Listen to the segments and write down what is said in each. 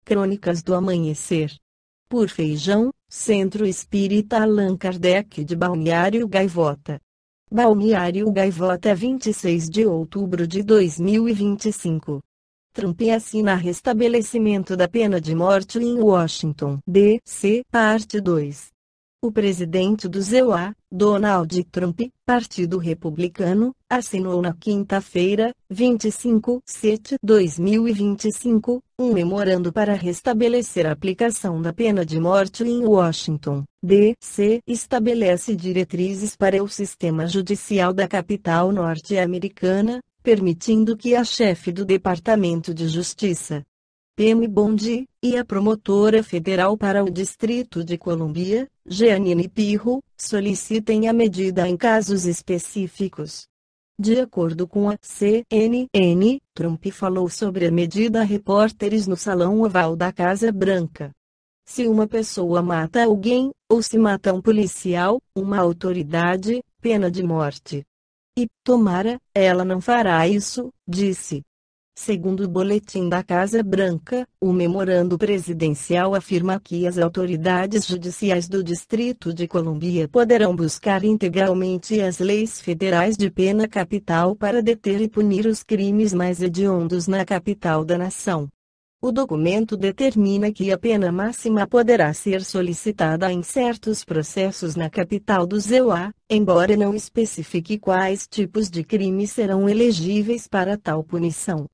Crônicas do Amanhecer. Por Feijão, Centro Espírita Allan Kardec de Balneário Gaivota. Balneário Gaivota, 26 de outubro de 2025. Trump assina restabelecimento da pena de morte em Washington, D.C., parte 2. O presidente dos EUA, Donald Trump, Partido Republicano, assinou na quinta-feira, 25 de 2025, um memorando para restabelecer a aplicação da pena de morte em Washington, D.C. Estabelece diretrizes para o sistema judicial da capital norte-americana, permitindo que a chefe do Departamento de Justiça, Pam Bondi, e a promotora federal para o Distrito de Colômbia, Jeanine Pirro, solicitem a medida em casos específicos. De acordo com a CNN, Trump falou sobre a medida a repórteres no Salão Oval da Casa Branca. Se uma pessoa mata alguém, ou se mata um policial, uma autoridade, pena de morte. E, tomara, ela não fará isso, disse. Segundo o boletim da Casa Branca, o memorando presidencial afirma que as autoridades judiciais do Distrito de Colômbia poderão buscar integralmente as leis federais de pena capital para deter e punir os crimes mais hediondos na capital da nação. O documento determina que a pena máxima poderá ser solicitada em certos processos na capital dos EUA, embora não especifique quais tipos de crimes serão elegíveis para tal punição.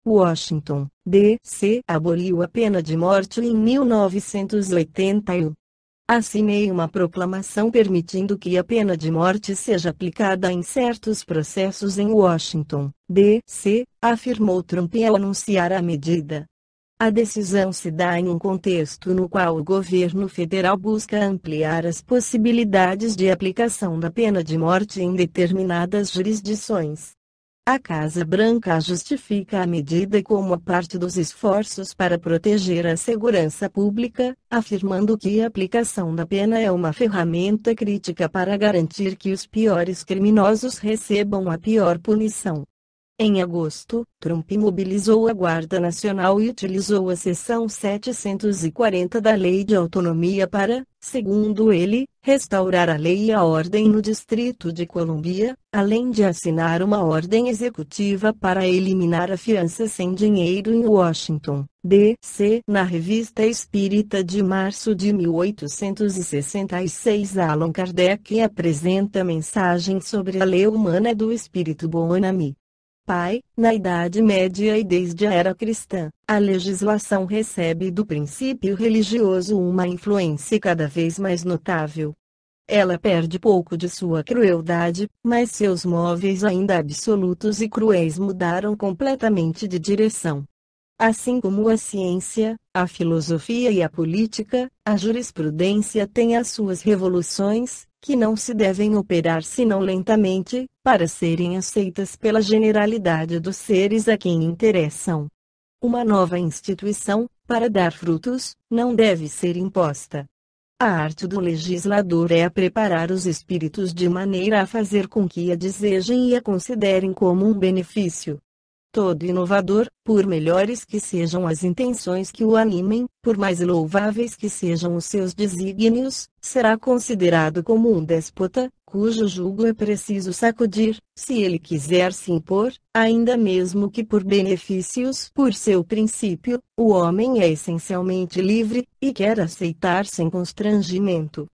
Washington, D.C. aboliu a pena de morte em 1981. Assinei uma proclamação permitindo que a pena de morte seja aplicada em certos processos em Washington, D.C., afirmou Trump ao anunciar a medida. A decisão se dá em um contexto no qual o governo federal busca ampliar as possibilidades de aplicação da pena de morte em determinadas jurisdições. A Casa Branca justifica a medida como a parte dos esforços para proteger a segurança pública, afirmando que a aplicação da pena é uma ferramenta crítica para garantir que os piores criminosos recebam a pior punição. Em agosto, Trump mobilizou a Guarda Nacional e utilizou a seção 740 da Lei de Autonomia para, segundo ele, restaurar a lei e a ordem no Distrito de Colômbia, além de assinar uma ordem executiva para eliminar a fiança sem dinheiro em Washington, D.C. Na Revista Espírita de março de 1866, Allan Kardec apresenta mensagem sobre a lei humana do Espírito Bonami. Pai, na Idade Média e desde a era cristã, a legislação recebe do princípio religioso uma influência cada vez mais notável. Ela perde pouco de sua crueldade, mas seus móveis ainda absolutos e cruéis mudaram completamente de direção. Assim como a ciência, a filosofia e a política, a jurisprudência têm as suas revoluções, que não se devem operar senão lentamente, para serem aceitas pela generalidade dos seres a quem interessam. Uma nova instituição, para dar frutos, não deve ser imposta. A arte do legislador é a preparar os espíritos de maneira a fazer com que a desejem e a considerem como um benefício. Todo inovador, por melhores que sejam as intenções que o animem, por mais louváveis que sejam os seus desígnios, será considerado como um déspota, cujo jugo é preciso sacudir, se ele quiser se impor, ainda mesmo que por benefícios. Por seu princípio, o homem é essencialmente livre, e quer aceitar sem constrangimento.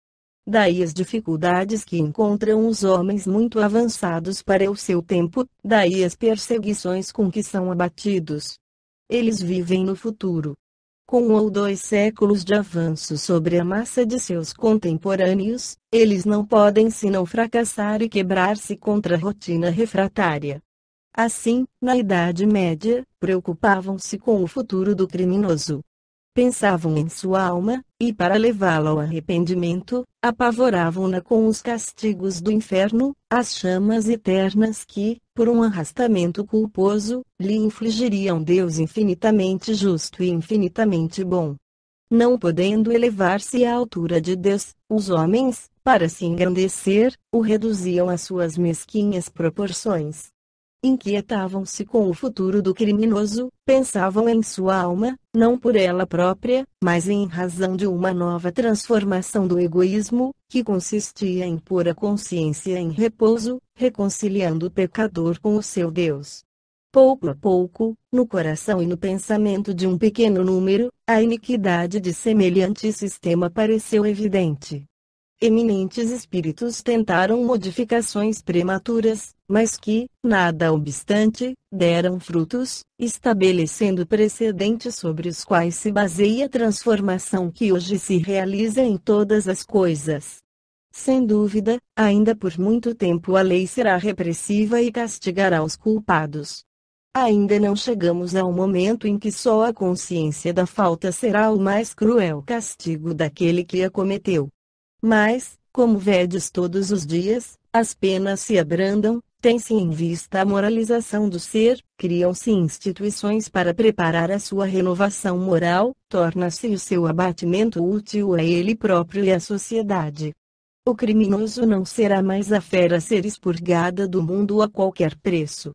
Daí as dificuldades que encontram os homens muito avançados para o seu tempo, daí as perseguições com que são abatidos. Eles vivem no futuro. Com 1 ou 2 séculos de avanço sobre a massa de seus contemporâneos, eles não podem senão fracassar e quebrar-se contra a rotina refratária. Assim, na Idade Média, preocupavam-se com o futuro do criminoso. Pensavam em sua alma, e para levá-la ao arrependimento, apavoravam-na com os castigos do inferno, as chamas eternas que, por um arrastamento culposo, lhe infligiriam Deus infinitamente justo e infinitamente bom. Não podendo elevar-se à altura de Deus, os homens, para se engrandecer, o reduziam às suas mesquinhas proporções. inquietavam-se com o futuro do criminoso, pensavam em sua alma, não por ela própria, mas em razão de uma nova transformação do egoísmo, que consistia em pôr a consciência em repouso, reconciliando o pecador com o seu Deus. Pouco a pouco, no coração e no pensamento de um pequeno número, a iniquidade de semelhante sistema pareceu evidente. Eminentes espíritos tentaram modificações prematuras, mas que, nada obstante, deram frutos, estabelecendo precedentes sobre os quais se baseia a transformação que hoje se realiza em todas as coisas. Sem dúvida, ainda por muito tempo a lei será repressiva e castigará os culpados. Ainda não chegamos ao momento em que só a consciência da falta será o mais cruel castigo daquele que a cometeu. Mas, como vedes todos os dias, as penas se abrandam, tem-se em vista a moralização do ser, criam-se instituições para preparar a sua renovação moral, torna-se o seu abatimento útil a ele próprio e à sociedade. O criminoso não será mais a fera a ser expurgada do mundo a qualquer preço.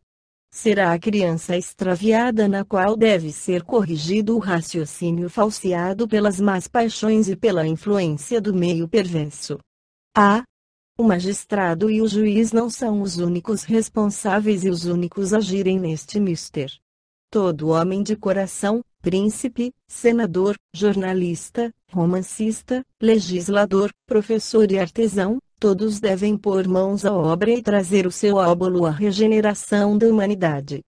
Será a criança extraviada na qual deve ser corrigido o raciocínio falseado pelas más paixões e pela influência do meio perverso. O magistrado e o juiz não são os únicos responsáveis e os únicos a agirem neste mister. Todo homem de coração, príncipe, senador, jornalista, romancista, legislador, professor e artesão, todos devem pôr mãos à obra e trazer o seu óbolo à regeneração da humanidade.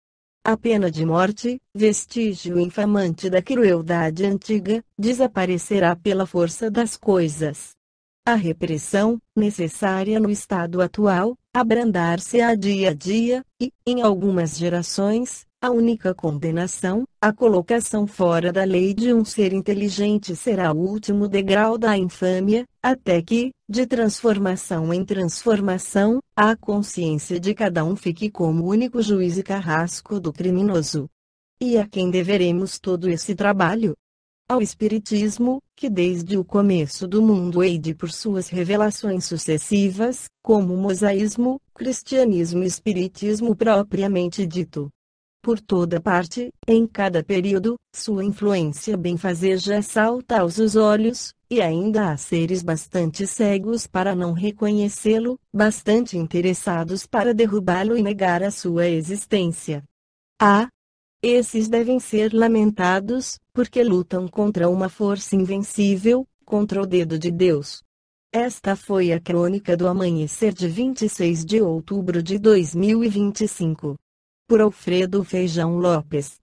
A pena de morte, vestígio infamante da crueldade antiga, desaparecerá pela força das coisas. A repressão, necessária no estado atual, abrandar-se-á dia a dia, e, em algumas gerações, a única condenação, a colocação fora da lei de um ser inteligente será o último degrau da infâmia, até que, de transformação em transformação, a consciência de cada um fique como único juiz e carrasco do criminoso. E a quem deveremos todo esse trabalho? Ao Espiritismo, que desde o começo do mundo e por suas revelações sucessivas, como o mosaísmo, cristianismo e espiritismo propriamente dito. Por toda parte, em cada período, sua influência benfazeja salta aos olhos, e ainda há seres bastante cegos para não reconhecê-lo, bastante interessados para derrubá-lo e negar a sua existência. Esses devem ser lamentados, porque lutam contra uma força invencível, contra o dedo de Deus. Esta foi a crônica do amanhecer de 26 de outubro de 2025. Por Alfredo Feijão Lopes.